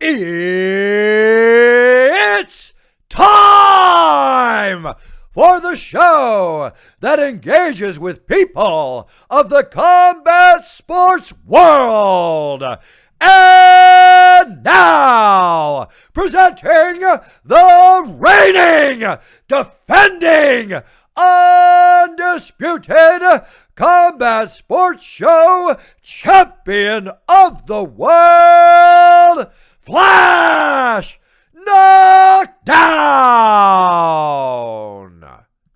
It's time for the show that engages with people of the combat sports world. And now, presenting the reigning, defending, undisputed combat sports show champion of the world, Flash Knockdown.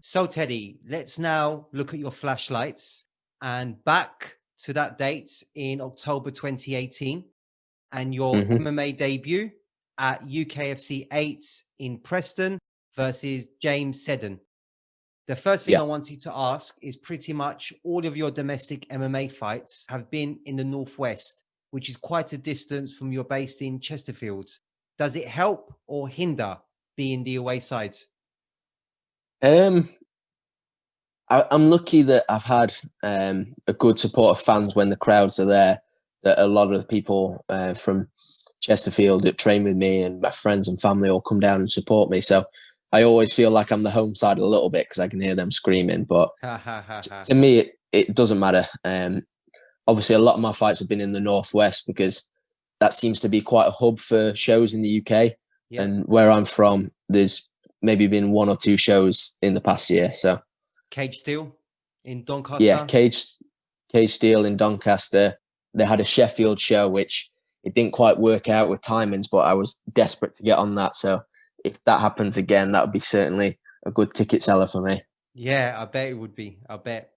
So, Teddy, let's now look at your flashlights and back to that date in October 2018 and your MMA debut at UKFC 8 in Preston versus James Seddon. The first thing I wanted to ask is pretty much all of your domestic MMA fights have been in the Northwest, which is quite a distance from you're based in Chesterfield. Does it help or hinder being the away side? I'm lucky that I've had a good support of fans when the crowds are there, that a lot of the people from Chesterfield that train with me and my friends and family all come down and support me. So I always feel like I'm the home side a little bit because I can hear them screaming. But to me, it doesn't matter. Obviously, a lot of my fights have been in the Northwest because that seems to be quite a hub for shows in the UK. Yeah. And where I'm from, there's maybe been one or two shows in the past year. So Cage Steel in Doncaster? Yeah, Cage Steel in Doncaster. They had a Sheffield show, which it didn't quite work out with timings, but I was desperate to get on that. So if that happens again, that would be certainly a good ticket seller for me. Yeah, I bet it would be. I bet.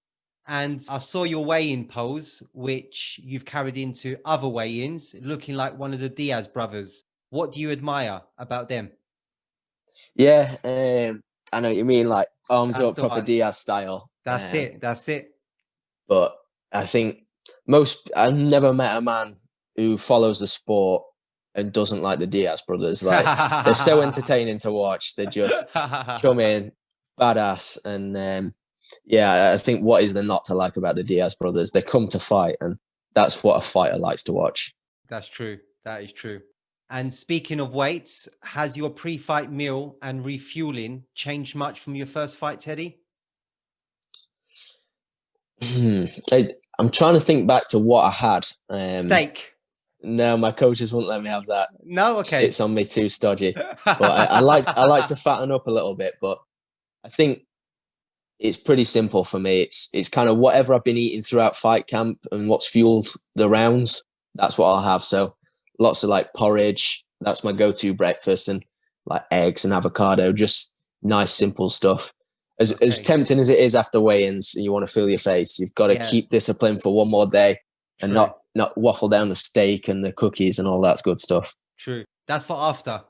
And I saw your weigh-in pose, which you've carried into other weigh-ins, looking like one of the Diaz brothers. What do you admire about them? Yeah, I know what you mean, like arms up, proper Diaz style. That's it. That's it. But I think I've never met a man who follows the sport and doesn't like the Diaz brothers. Like they're so entertaining to watch. They just come in badass, and yeah, I think what is there not to like about the Diaz brothers? They come to fight, and that's what a fighter likes to watch. That's true. That is true. And speaking of weights, has your pre-fight meal and refueling changed much from your first fight, Teddy? I'm trying to think back to what I had. Steak. No, my coaches wouldn't let me have that. No, okay. Sits on me too stodgy. But I like to fatten up a little bit. But I think it's pretty simple for me. It's kind of whatever I've been eating throughout fight camp and what's fueled the rounds. That's what I'll have. So lots of like porridge. That's my go-to breakfast, and like eggs and avocado. Just nice, simple stuff. As tempting as it is after weigh-ins, you want to fill your face. You've got to keep discipline for one more day and not waffle down the steak and the cookies and all that good stuff. True. That's for after.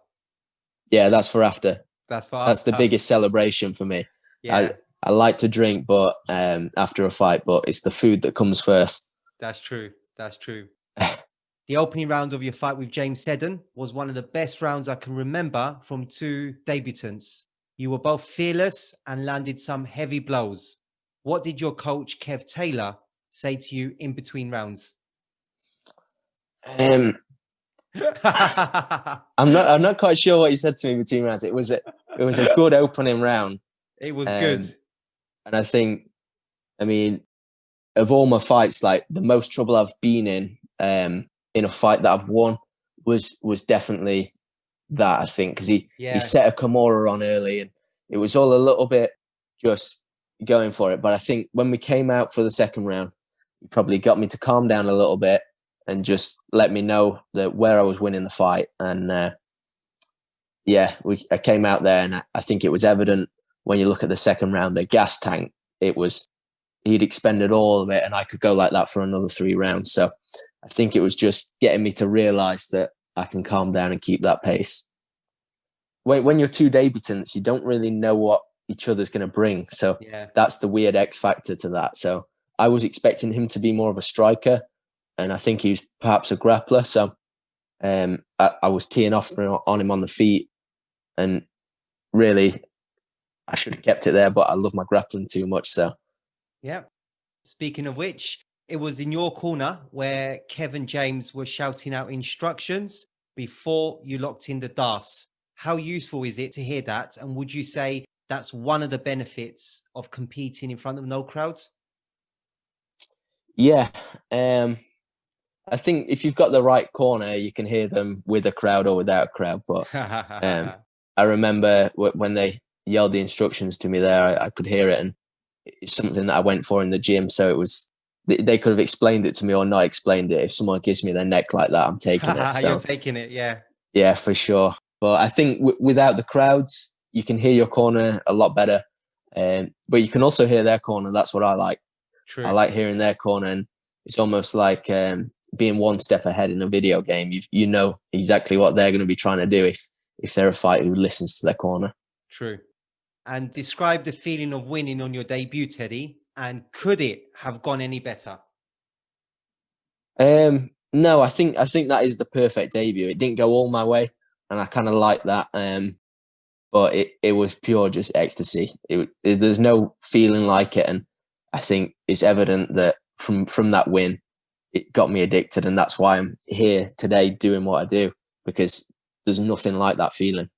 Yeah, that's for after. That's for after. That's the biggest celebration for me. Yeah. I like to drink, but after a fight, but it's the food that comes first. That's true. That's true. The opening round of your fight with James Seddon was one of the best rounds I can remember from two debutants. You were both fearless and landed some heavy blows. What did your coach, Kev Taylor, say to you in between rounds? I'm not quite sure what he said to me between rounds. It was a good opening round. It was good. And I think, I mean, of all my fights, like the most trouble I've been in a fight that I've won was definitely that, I think, because he set a Kimura on early and it was all a little bit just going for it. But I think when we came out for the second round, he probably got me to calm down a little bit and just let me know that where I was winning the fight. And I came out there, and I think it was evident when you look at the second round, the gas tank, he'd expended all of it, and I could go like that for another 3 rounds. So I think it was just getting me to realize that I can calm down and keep that pace. When you're two debutants, you don't really know what each other's going to bring. So that's the weird X factor to that. So I was expecting him to be more of a striker, and I think he was perhaps a grappler. So I was teeing off on him on the feet, and really I should have kept it there, but I love my grappling too much. So yeah. Speaking of which, it was in your corner where Kevin James was shouting out instructions. before you locked in the DAS. How useful is it to hear that? And would you say that's one of the benefits of competing in front of no crowds? Yeah. I think if you've got the right corner, you can hear them with a crowd or without a crowd. But I remember when they yelled the instructions to me there, I could hear it, and it's something that I went for in the gym. So it was, they could have explained it to me or not explained it. If someone gives me their neck like that, I'm taking it. So you're taking it, yeah. Yeah, for sure. But I think without the crowds, you can hear your corner a lot better. But you can also hear their corner. That's what I like. True. I like hearing their corner, and it's almost like being one step ahead in a video game. You know exactly what they're going to be trying to do if they're a fighter who listens to their corner. True. And describe the feeling of winning on your debut, Teddy. And could it have gone any better? No, I think that is the perfect debut. It didn't go all my way, and I kind of like that. But it was pure just ecstasy. There's no feeling like it, and I think it's evident that from that win, it got me addicted, and that's why I'm here today doing what I do, because there's nothing like that feeling.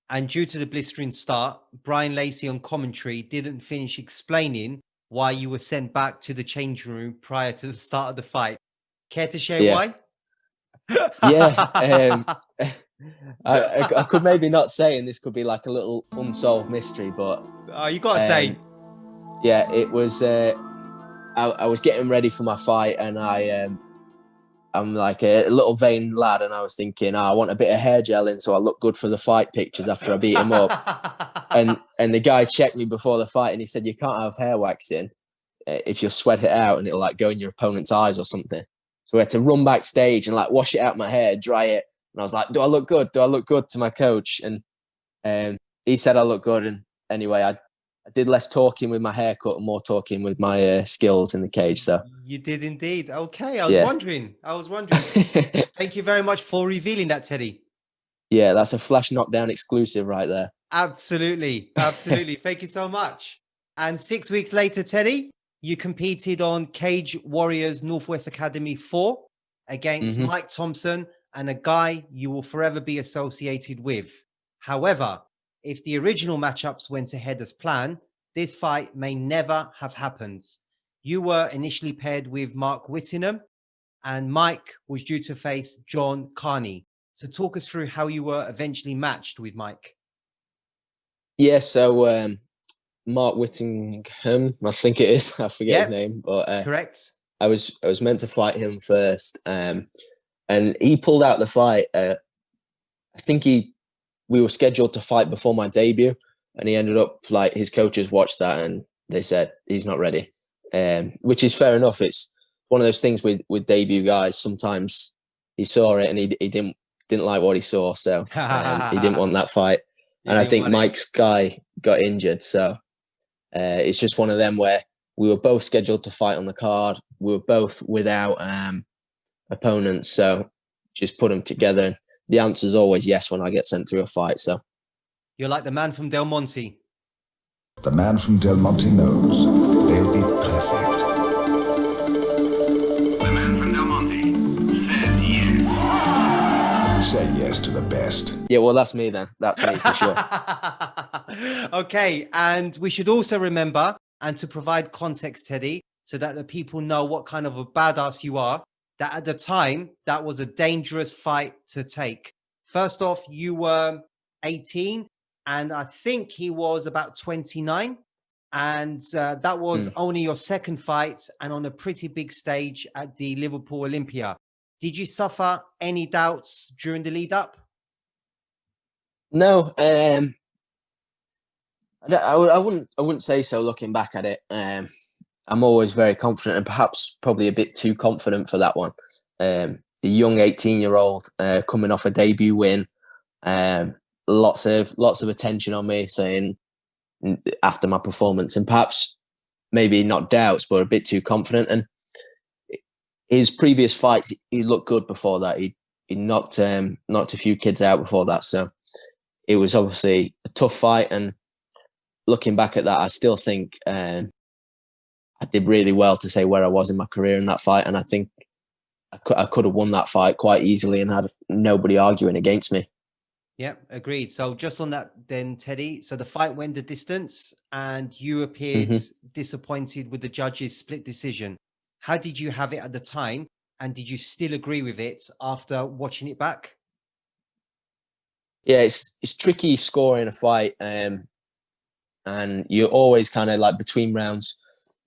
And due to the blistering start, Brian Lacey on commentary didn't finish explaining why you were sent back to the changing room prior to the start of the fight. Care to share why? Yeah. I could maybe not say, and this could be like a little unsolved mystery, but you gotta say. Yeah, it was. I was getting ready for my fight, and I'm like a little vain lad, and I was thinking, I want a bit of hair gel in so I look good for the fight pictures after I beat him up. and the guy checked me before the fight, and he said, you can't have hair wax in if you sweat it out, and it'll like go in your opponent's eyes or something. So we had to run backstage and like wash it out my hair, dry it. And I was like, do I look good? Do I look good to my coach? And he said I look good. And anyway, I did less talking with my haircut and more talking with my skills in the cage. So you did indeed. Okay, I was wondering. Thank you very much for revealing that, Teddy. Yeah, that's a Flash Knockdown exclusive right there. Absolutely. Thank you so much. And 6 weeks later, Teddy, you competed on Cage Warriors Northwest Academy 4 against Mike Thompson, and a guy you will forever be associated with. However, if the original matchups went ahead as planned, this fight may never have happened. You were initially paired with Mark Whittingham, and Mike was due to face John Carney. So talk us through how you were eventually matched with Mike. Yeah, so Mark Whittingham, I think it is. I forget his name, but correct. I was meant to fight him first, and he pulled out the fight. I think we were scheduled to fight before my debut, and he ended up, like, his coaches watched that and they said he's not ready, which is fair enough. It's one of those things with debut guys. Sometimes he saw it and he didn't like what he saw, so he didn't want that fight. And I think Mike's guy got injured, so it's just one of them where we were both scheduled to fight on the card. We were both without opponents, so just put them together. The answer is always yes when I get sent through a fight. So you're like the man from Del Monte. The man from Del Monte knows they'll be perfect. The man from Del Monte says yes. Say yes to the best. Yeah, well, that's me then. That's me for sure. Okay, and we should also remember, and to provide context, Teddy, so that the people know what kind of a badass you are, that at the time, that was a dangerous fight to take. First off, you were 18, and I think he was about 29. And that was only your second fight, and on a pretty big stage at the Liverpool Olympia. Did you suffer any doubts during the lead up? No, I wouldn't say so looking back at it. I'm always very confident, and perhaps probably a bit too confident for that one. The young 18-year-old coming off a debut win, lots of attention on me, saying after my performance, and perhaps maybe not doubts, but a bit too confident. And his previous fights, he looked good before that. He knocked a few kids out before that, so it was obviously a tough fight. And looking back at that, I still think I did really well to say where I was in my career in that fight, and I think I could have won that fight quite easily and had nobody arguing against me. Yeah, agreed. So just on that then, Teddy, so the fight went the distance and you appeared disappointed with the judge's split decision. How did you have it at the time? And did you still agree with it after watching it back? Yeah, it's tricky scoring a fight. And you're always kind of like between rounds,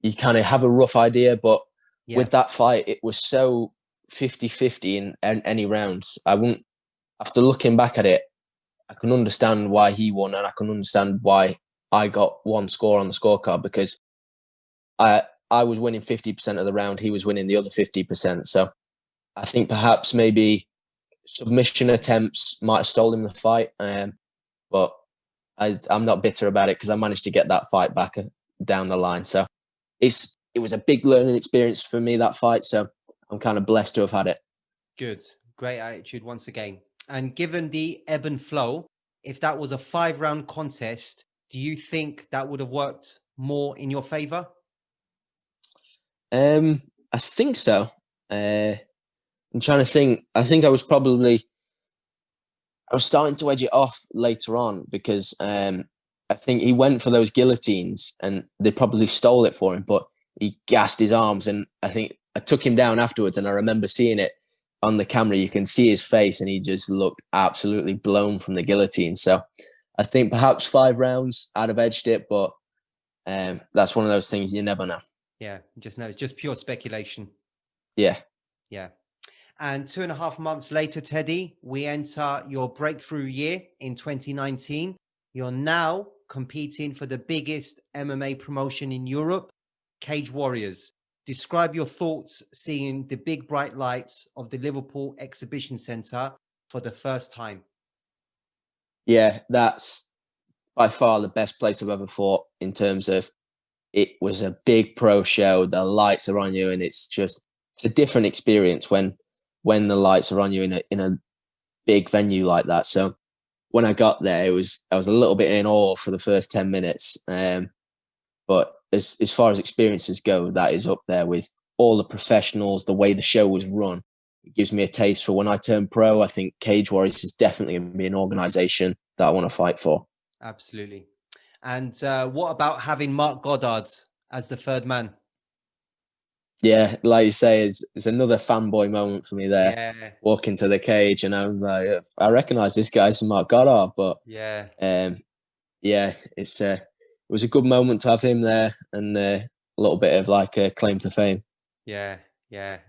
you kind of have a rough idea. But with that fight, it was so 50-50 in any rounds. After looking back at it, I can understand why he won, and I can understand why I got one score on the scorecard, because I was winning 50% of the round, he was winning the other 50%. So I think perhaps maybe submission attempts might have stolen the fight, but I'm not bitter about it because I managed to get that fight back down the line. So it was a big learning experience for me, that fight. So I'm kind of blessed to have had it. Good. Great attitude once again. And given the ebb and flow, if that was a 5-round contest, do you think that would have worked more in your favor? I think so. I'm trying to think. I think I was starting to edge it off later on because I think he went for those guillotines and they probably stole it for him, but he gassed his arms, and I think I took him down afterwards, and I remember seeing it on the camera. You can see his face and he just looked absolutely blown from the guillotine. So I think perhaps 5 rounds I'd have edged it, but that's one of those things you never know. Yeah, just pure speculation. Yeah. Yeah. And 2.5 months later, Teddy, we enter your breakthrough year in 2019. You're now competing for the biggest MMA promotion in Europe, Cage Warriors. Describe your thoughts seeing the big bright lights of the Liverpool Exhibition Centre for the first time. Yeah, that's by far the best place I've ever fought in terms of it was a big pro show. The lights are on you, and it's a different experience when the lights are on you in a big venue like that. So when I got there, I was a little bit in awe for the first 10 minutes. But as far as experiences go, that is up there with all the professionals, the way the show was run. It gives me a taste for when I turn pro. I think Cage Warriors is definitely going to be an organization that I want to fight for. Absolutely. And what about having Mark Goddard as the third man? Yeah, like you say, it's another fanboy moment for me there. Yeah. Walking to the cage, and I'm like, I recognize this guy as Mark Goddard, but it was a good moment to have him there, and a little bit of like a claim to fame. Yeah.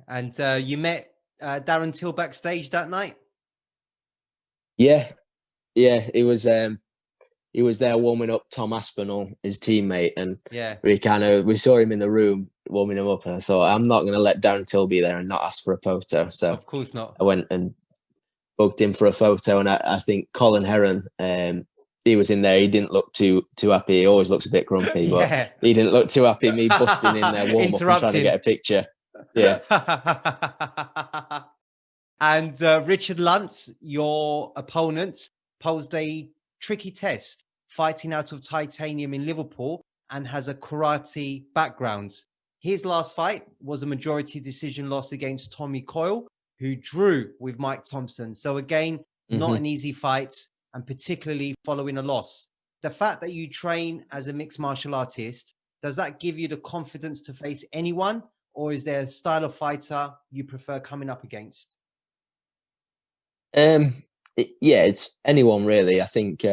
And you met Darren Till backstage that night? Yeah, it was. He was there warming up Tom Aspinall, his teammate, and we saw him in the room warming him up, and I thought, I'm not going to let Darren Till be there and not ask for a photo. So of course not. I went and bugged him for a photo, and I think Colin Heron, he was in there. He didn't look too happy. He always looks a bit grumpy, but he didn't look too happy. Me busting in there, warm up, and trying to get a picture. Yeah. And Richard Luntz, your opponent, posed a tricky test, fighting out of titanium in Liverpool, and has a karate background. His last fight was a majority decision loss against Tommy Coyle, who drew with Mike Thompson. So again, not an easy fight, and particularly following a loss. The fact that you train as a mixed martial artist, does that give you the confidence to face anyone, or is there a style of fighter you prefer coming up against? It's anyone really. I think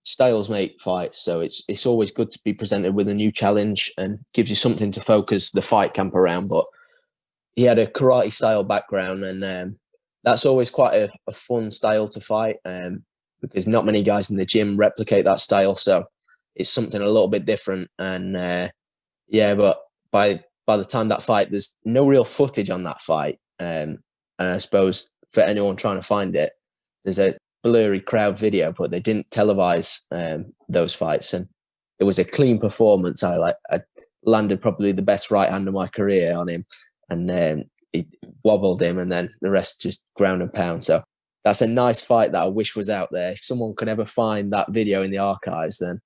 styles make fights, so it's always good to be presented with a new challenge and gives you something to focus the fight camp around. But he had a karate style background, and that's always quite a fun style to fight, because not many guys in the gym replicate that style. So it's something a little bit different. And but by the time that fight, there's no real footage on that fight, and I suppose for anyone trying to find it, there's a blurry crowd video, but they didn't televise those fights, and it was a clean performance. I landed probably the best right hand of my career on him, and it wobbled him, and then the rest just ground and pound. So that's a nice fight that I wish was out there. If someone could ever find that video in the archives, then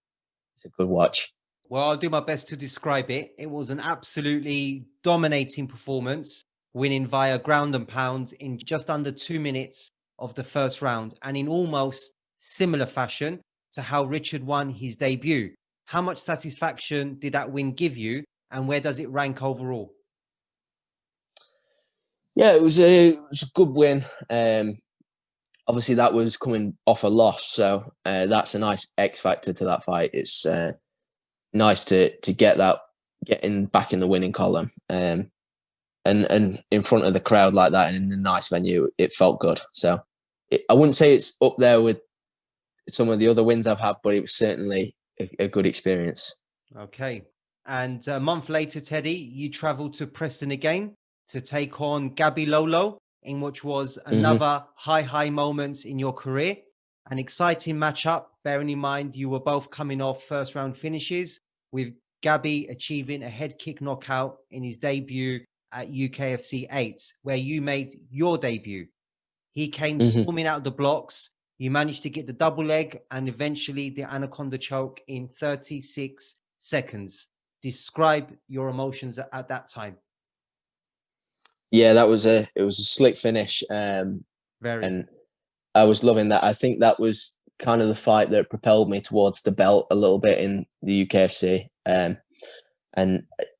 it's a good watch. Well, I'll do my best to describe it. It was an absolutely dominating performance winning via ground and pound in just under 2 minutes of the first round, and in almost similar fashion to how Richard won his debut. How much satisfaction did that win give you, and where does it rank overall? Yeah, it was a good win. Obviously, that was coming off a loss, so that's a nice X factor to that fight. It's nice to getting back in the winning column, and in front of the crowd like that, and in a nice venue, it felt good. So I wouldn't say it's up there with some of the other wins I've had, but it was certainly a good experience. Okay. And a month later, Teddy, you traveled to Preston again to take on Gabby Lolo, in which was another high moments in your career. An exciting matchup, bearing in mind you were both coming off first round finishes, with Gabby achieving a head kick knockout in his debut at UKFC 8, where you made your debut. He came storming out of the blocks. You managed to get the double leg and eventually the anaconda choke in 36 seconds. Describe your emotions at that time. Yeah, it was a slick finish. Very. And I was loving that. I think that was kind of the fight that propelled me towards the belt a little bit in the UKFC. And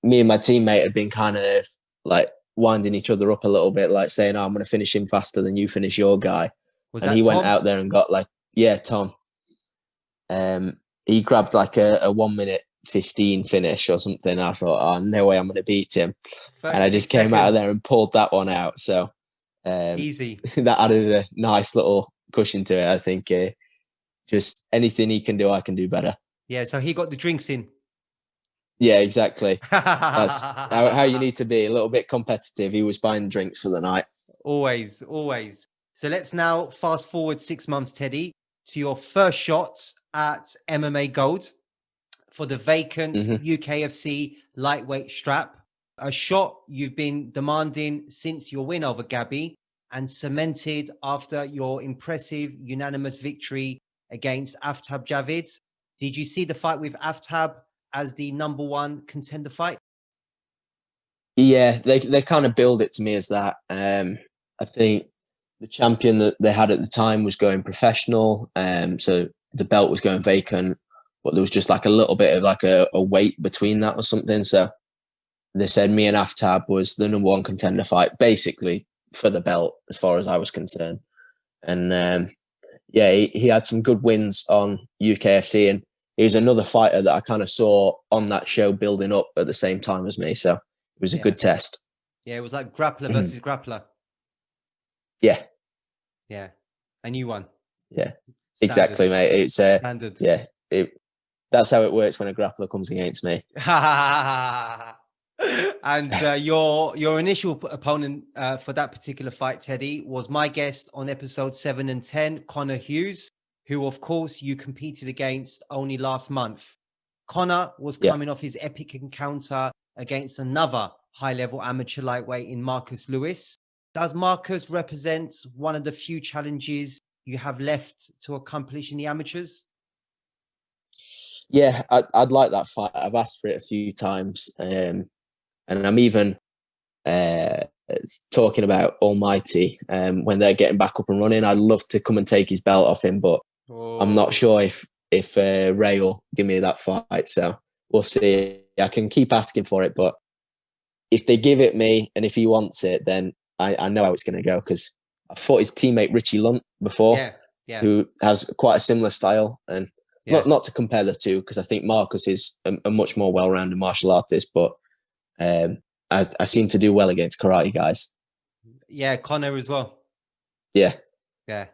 me and my teammate had been kind of like winding each other up a little bit, like saying, "Oh, I'm going to finish him faster than you finish your guy." And he went out there and got Tom. He grabbed like a 1 minute 15 finish or something. I thought, oh, no way I'm going to beat him. And I just came out of there and pulled that one out. So easy. That added a nice little push into it. I think just anything he can do, I can do better. Yeah, so he got the drinks in. Yeah, exactly. That's how you need to be, a little bit competitive. He was buying drinks for the night. Always. So let's now fast forward 6 months, Teddy, to your first shot at MMA Gold for the vacant UKFC lightweight strap. A shot you've been demanding since your win over Gabby and cemented after your impressive unanimous victory against Aftab Javid. Did you see the fight with Aftab as the number one contender fight? Yeah, they kind of build it to me as that. I think the champion that they had at the time was going professional, so the belt was going vacant, but there was just like a little bit of like a weight between that or something. So they said me and Aftab was the number one contender fight, basically for the belt, as far as I was concerned. And he had some good wins on UKFC, and he was another fighter that I kind of saw on that show building up at the same time as me. So it was a good test. Yeah, it was like grappler versus grappler. Yeah. Yeah. And you won. Yeah. Standard. Exactly, mate. It's standard. Yeah. That's how it works when a grappler comes against me. And your initial opponent for that particular fight, Teddy, was my guest on episode 7 and 10, Connor Hughes, who, of course, you competed against only last month. Connor was coming off his epic encounter against another high-level amateur lightweight in Marcus Lewis. Does Marcus represent one of the few challenges you have left to accomplish in the amateurs? Yeah, I'd like that fight. I've asked for it a few times. And I'm even talking about Almighty when they're getting back up and running. I'd love to come and take his belt off him, but I'm not sure if Ray will give me that fight. So we'll see. I can keep asking for it, but if they give it me and if he wants it, then I know how it's going to go, because I fought his teammate Richie Lunt before, who has quite a similar style. And not to compare the two, because I think Marcus is a much more well-rounded martial artist, but I seem to do well against karate guys. Yeah, Connor as well. Yeah. Yeah.